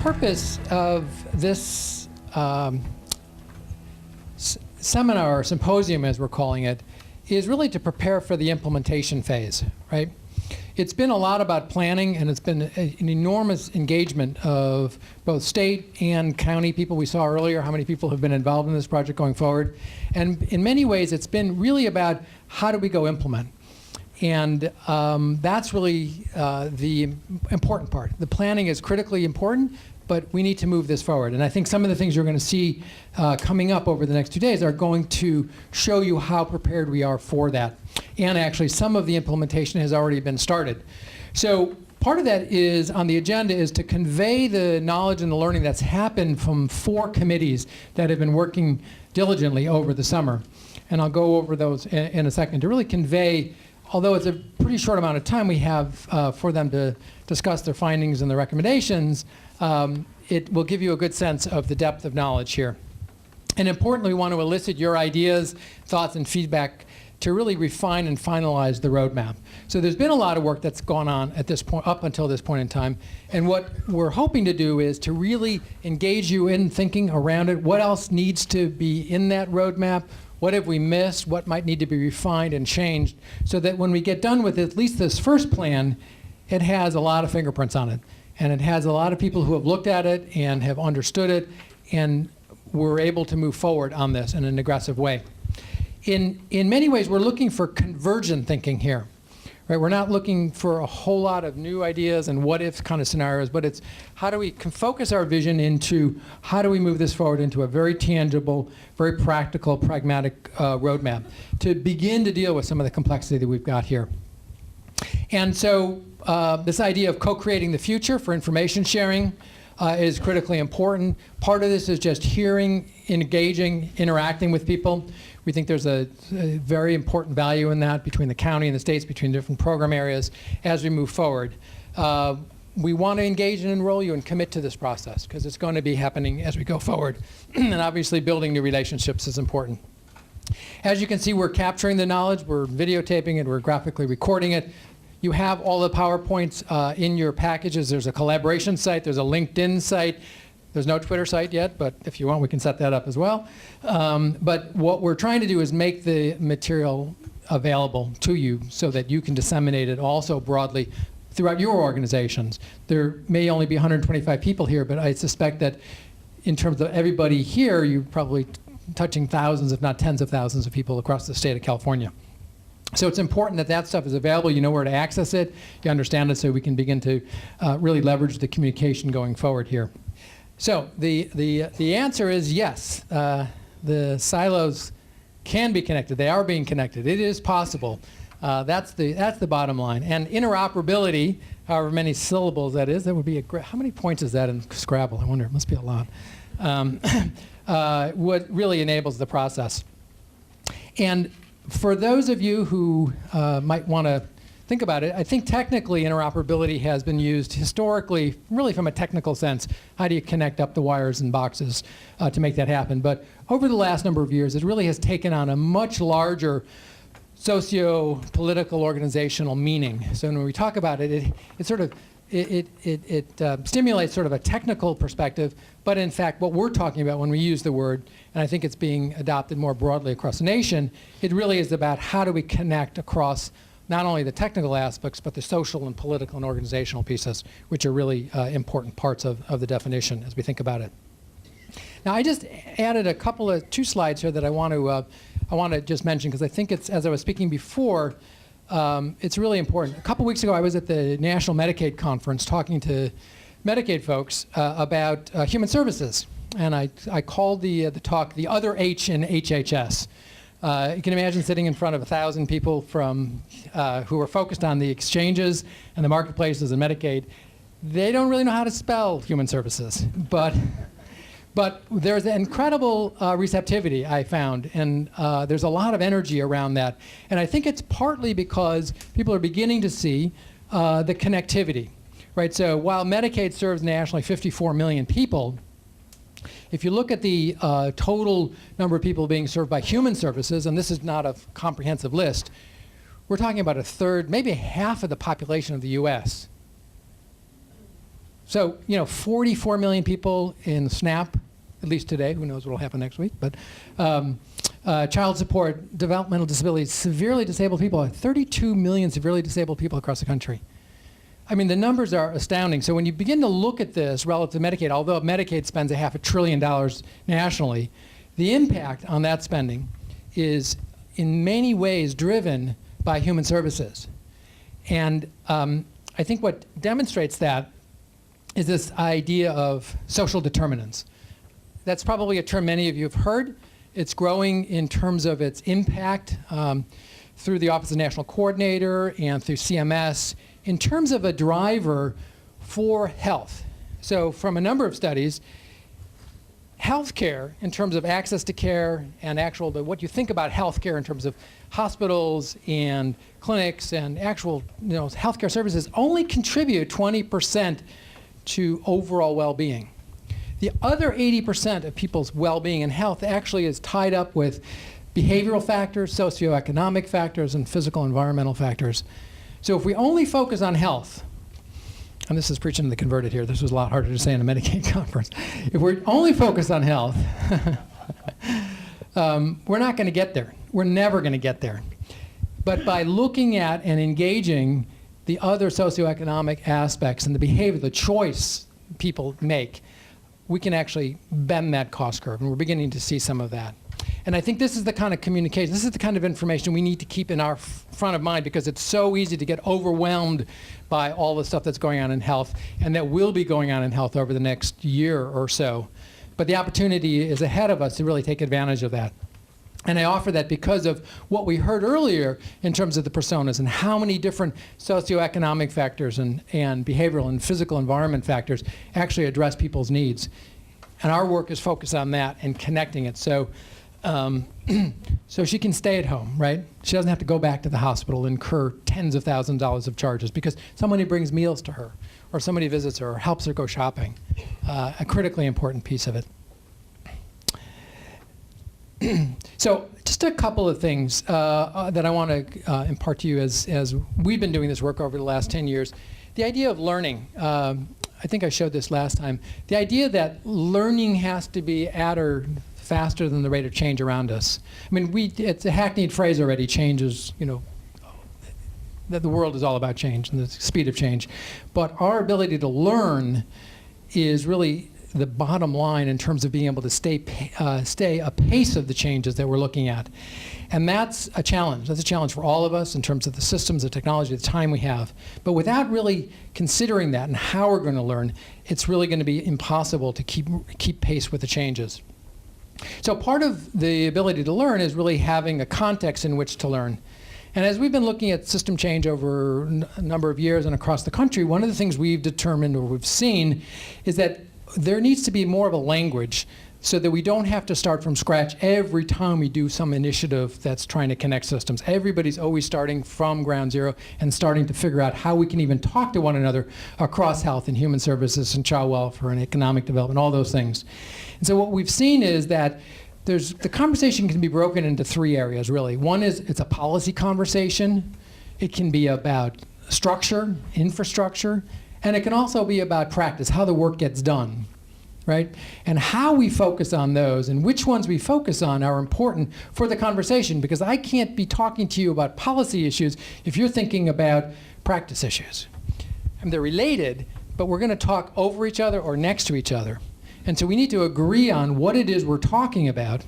purpose of this seminar, or symposium as we're calling it, is really to prepare for the implementation phase, right? It's been a lot about planning, and it's been an enormous engagement of both state and county people. We saw earlier how many people have been involved in this project going forward. And in many ways, it's been really about how do we go implement. And that's really the important part. The planning is critically important, but we need to move this forward. And I think some of the things you're going to see coming up over the next 2 days are going to show you how prepared we are for that. And actually, some of the implementation has already been started. So part of that is on the agenda is to convey the knowledge and the learning that's happened from 4 committees that have been working diligently over the summer. And I'll go over those in a second to really convey, although it's a pretty short amount of time we have for them to discuss their findings and their recommendations, it will give you a good sense of the depth of knowledge here. And importantly, we want to elicit your ideas, thoughts, and feedback to really refine and finalize the roadmap. So there's been a lot of work that's gone on at this point, up until this point in time. And what we're hoping to do is to really engage you in thinking around it. What else needs to be in that roadmap? What have we missed? What might need to be refined and changed? So that when we get done with at least this first plan, it has a lot of fingerprints on it. And it has a lot of people who have looked at it and have understood it, and we're able to move forward on this in an aggressive way. In many ways, we're looking for convergent thinking here. Right? We're not looking for a whole lot of new ideas and what-if kind of scenarios, but it's how do we focus our vision into how do we move this forward into a very tangible, very practical, pragmatic roadmap to begin to deal with some of the complexity that we've got here. And so this idea of co-creating the future for information sharing is critically important. Part of this is just hearing, engaging, interacting with people. We think there's a very important value in that between the county and the states, between different program areas as we move forward. We want to engage and enroll you and commit to this process because it's going to be happening as we go forward. And obviously building new relationships is important. As you can see, we're capturing the knowledge, we're videotaping it, we're graphically recording it. You have all the PowerPoints in your packages. There's a collaboration site, there's a LinkedIn site. There's no Twitter site yet, but if you want, we can set that up as well. But what we're trying to do is make the material available to you so that you can disseminate it also broadly throughout your organizations. There may only be 125 people here, but I suspect that in terms of everybody here, you're probably touching thousands, if not tens of thousands of people across the state of California. So it's important that that stuff is available. You know where to access it. You understand it so we can begin to really leverage the communication going forward here. So the answer is yes. The silos can be connected. They are being connected. It is possible. That's the bottom line. And interoperability, however many syllables that is, that would be a great. How many points is that in Scrabble? I wonder. It must be a lot. What really enables the process. And for those of you who might want to think about it, I think technically interoperability has been used historically, really from a technical sense. How do you connect up the wires and boxes to make that happen? But over the last number of years, it really has taken on a much larger socio-political organizational meaning. So when we talk about it, it stimulates sort of a technical perspective, but in fact, what we're talking about when we use the word, and I think it's being adopted more broadly across the nation, it really is about how do we connect across not only the technical aspects, but the social and political and organizational pieces, which are really important parts of the definition as we think about it. Now, I just added two slides here that I want to just mention because I think it's, as I was speaking before, it's really important. A couple weeks ago, I was at the National Medicaid Conference talking to Medicaid folks about human services, and I called the talk "The Other H in HHS." You can imagine sitting in front of 1,000 people from who are focused on the exchanges and the marketplaces and Medicaid. They don't really know how to spell human services, but there's an incredible receptivity I found, and there's a lot of energy around that. And I think it's partly because people are beginning to see the connectivity, right? So while Medicaid serves nationally 54 million people, if you look at the total number of people being served by human services, and this is not a comprehensive list, we're talking about a third, maybe half of the population of the US So, 44 million people in SNAP, at least today. Who knows what will happen next week? But child support, developmental disabilities, severely disabled people, 32 million severely disabled people across the country. I mean, the numbers are astounding. So when you begin to look at this relative to Medicaid, although Medicaid spends $500 billion nationally, the impact on that spending is in many ways driven by human services. And I think what demonstrates that is this idea of social determinants. That's probably a term many of you have heard. It's growing in terms of its impact through the Office of National Coordinator and through CMS in terms of a driver for health. So from a number of studies, healthcare in terms of access to care and what you think about healthcare in terms of hospitals and clinics and actual healthcare services only contribute 20% to overall well-being. The other 80% of people's well-being and health actually is tied up with behavioral factors, socioeconomic factors, and physical environmental factors. So if we only focus on health, and this is preaching to the converted here, this was a lot harder to say in a Medicaid conference. If we're only focused on health, we're not going to get there. We're never going to get there. But by looking at and engaging the other socioeconomic aspects and the behavior, the choice people make, we can actually bend that cost curve, and we're beginning to see some of that. And I think this is the kind of communication, this is the kind of information we need to keep in our front of mind, because it's so easy to get overwhelmed by all the stuff that's going on in health and that will be going on in health over the next year or so. But the opportunity is ahead of us to really take advantage of that. And I offer that because of what we heard earlier in terms of the personas and how many different socioeconomic factors and behavioral and physical environment factors actually address people's needs. And our work is focused on that and connecting it. So she can stay at home, right? She doesn't have to go back to the hospital and incur tens of thousands of dollars of charges because somebody brings meals to her or somebody visits her or helps her go shopping. A critically important piece of it. So just a couple of things that I want to impart to you as we've been doing this work over the last 10 years. The idea of learning. I think I showed this last time. The idea that learning has to be at or faster than the rate of change around us. I mean, it's a hackneyed phrase already, change is, that the world is all about change and the speed of change. But our ability to learn is really the bottom line in terms of being able to stay apace of the changes that we're looking at. And that's a challenge. That's a challenge for all of us in terms of the systems, the technology, the time we have. But without really considering that and how we're going to learn, it's really going to be impossible to keep pace with the changes. So part of the ability to learn is really having a context in which to learn. And as we've been looking at system change over a number of years and across the country, one of the things we've determined or we've seen is that there needs to be more of a language so that we don't have to start from scratch every time we do some initiative that's trying to connect systems. Everybody's always starting from ground zero and starting to figure out how we can even talk to one another across health and human services and child welfare and economic development, all those things. And so what we've seen is that the conversation can be broken into three areas, really. One is it's a policy conversation. It can be about structure, infrastructure, and it can also be about practice, how the work gets done, right? And how we focus on those and which ones we focus on are important for the conversation, because I can't be talking to you about policy issues if you're thinking about practice issues. And they're related, but we're going to talk over each other or next to each other. And so we need to agree on what it is we're talking about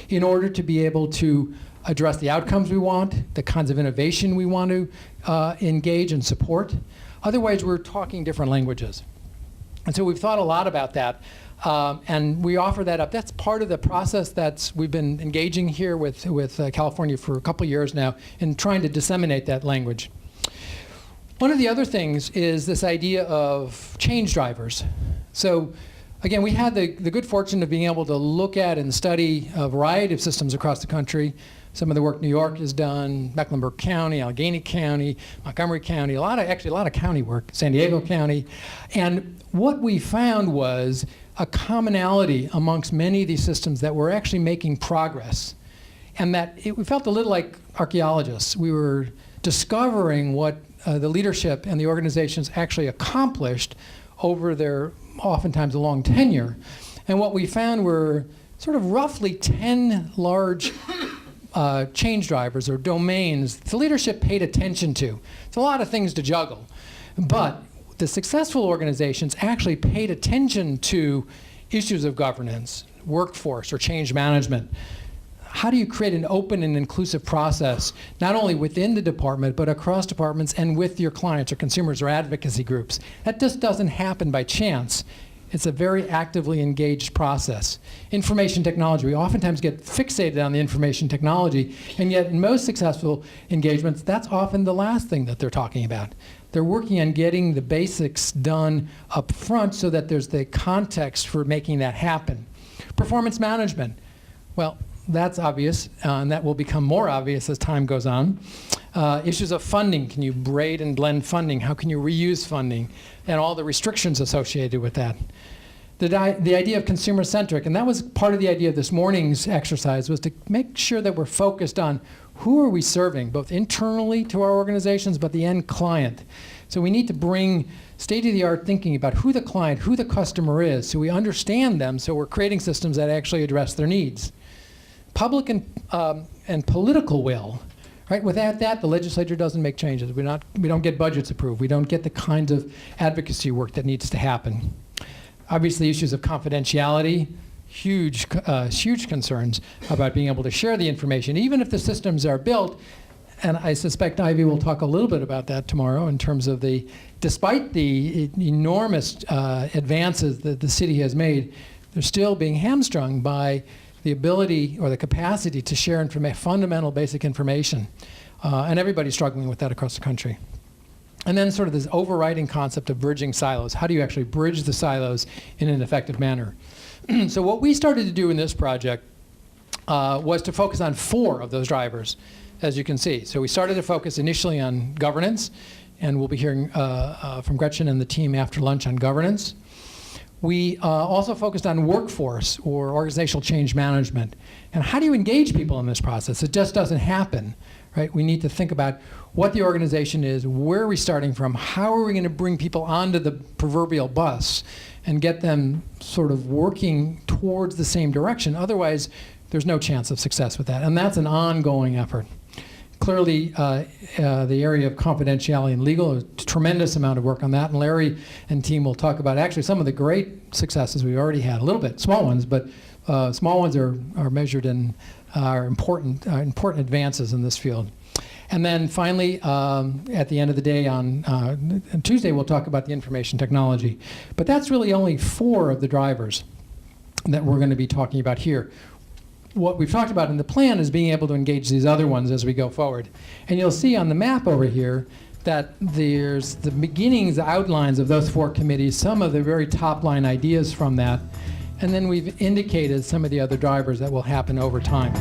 in order to be able to address the outcomes we want, the kinds of innovation we want to engage and support. Otherwise, we're talking different languages. And so we've thought a lot about that, and we offer that up. That's part of the process we've been engaging here with California for a couple years now in trying to disseminate that language. One of the other things is this idea of change drivers. So again, we had the good fortune of being able to look at and study a variety of systems across the country. Some of the work New York has done, Mecklenburg County, Allegheny County, Montgomery County, a lot of county work, San Diego County. And what we found was a commonality amongst many of these systems that were actually making progress. And that we felt a little like archaeologists. We were discovering what the leadership and the organizations actually accomplished over their oftentimes a long tenure. And what we found were sort of roughly 10 large change drivers or domains the leadership paid attention to. It's a lot of things to juggle. But the successful organizations actually paid attention to issues of governance, workforce, or change management. How do you create an open and inclusive process, not only within the department, but across departments and with your clients or consumers or advocacy groups? That just doesn't happen by chance. It's a very actively engaged process. Information technology, we oftentimes get fixated on the information technology, and yet in most successful engagements, that's often the last thing that they're talking about. They're working on getting the basics done up front so that there's the context for making that happen. Performance management, well, that's obvious, and that will become more obvious as time goes on. Issues of funding, can you braid and blend funding? How can you reuse funding? And all the restrictions associated with that. The idea of consumer-centric, and that was part of the idea of this morning's exercise, was to make sure that we're focused on who are we serving, both internally to our organizations, but the end client. So we need to bring state-of-the-art thinking about who the client, who the customer is, so we understand them, so we're creating systems that actually address their needs. Public and political will, right? Without that, the legislature doesn't make changes. We don't get budgets approved. We don't get the kinds of advocacy work that needs to happen. Obviously, issues of confidentiality, huge concerns about being able to share the information, even if the systems are built. And I suspect Ivy will talk a little bit about that tomorrow in terms of despite the enormous advances that the city has made, they're still being hamstrung by the ability or the capacity to share fundamental basic information. And everybody's struggling with that across the country. And then sort of this overriding concept of bridging silos. How do you actually bridge the silos in an effective manner? So what we started to do in this project was to focus on 4 of those drivers, as you can see. So we started to focus initially on governance, and we'll be hearing from Gretchen and the team after lunch on governance. We also focused on workforce or organizational change management. And how do you engage people in this process? It just doesn't happen, right? We need to think about what the organization is, where are we starting from, how are we going to bring people onto the proverbial bus and get them sort of working towards the same direction. Otherwise, there's no chance of success with that. And that's an ongoing effort. Clearly, the area of confidentiality and legal, a tremendous amount of work on that. And Larry and team will talk about actually some of the great successes we already had. A little bit, small ones, but small ones are measured in important advances in this field. And then finally, at the end of the day on Tuesday, we'll talk about the information technology. But that's really only 4 of the drivers that we're going to be talking about here. What we've talked about in the plan is being able to engage these other ones as we go forward. And you'll see on the map over here that there's the beginnings, the outlines of those 4 committees, some of the very top line ideas from that. And then we've indicated some of the other drivers that will happen over time.